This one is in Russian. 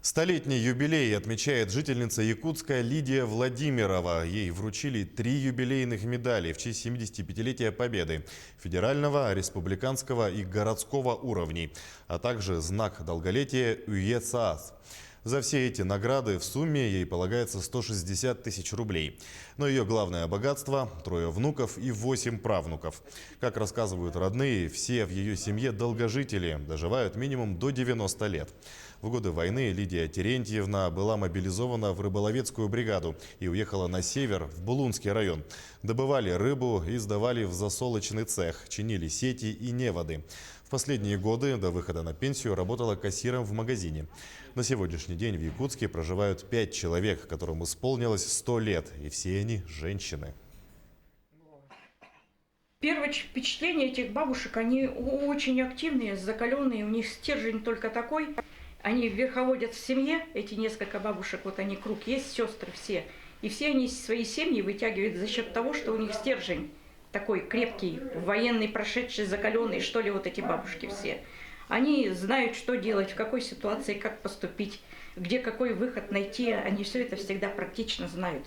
Столетний юбилей отмечает жительница Якутска Лидия Владимирова. Ей вручили 3 юбилейных медали в честь 75-летия Победы – федерального, республиканского и городского уровней, а также знак долголетия УЕСААС. За все эти награды в сумме ей полагается 160 тысяч рублей. Но ее главное богатство – 3 внуков и 8 правнуков. Как рассказывают родные, все в ее семье долгожители, доживают минимум до 90 лет. В годы войны Лидия Терентьевна была мобилизована в рыболовецкую бригаду и уехала на север, в Булунский район. Добывали рыбу и сдавали в засолочный цех, чинили сети и неводы. В последние годы до выхода на пенсию работала кассиром в магазине. На сегодняшний день в Якутске проживают 5 человек, которым исполнилось 100 лет, и все они женщины. Первое впечатление этих бабушек, они очень активные, закаленные, у них стержень только такой. Они верховодят в семье, эти несколько бабушек, вот они круг, есть сестры все. И все они свои семьи вытягивают за счет того, что у них стержень такой крепкий, военный, прошедший, закаленный, что ли, вот эти бабушки все. Они знают, что делать, в какой ситуации, как поступить, где какой выход найти. Они все это всегда практично знают.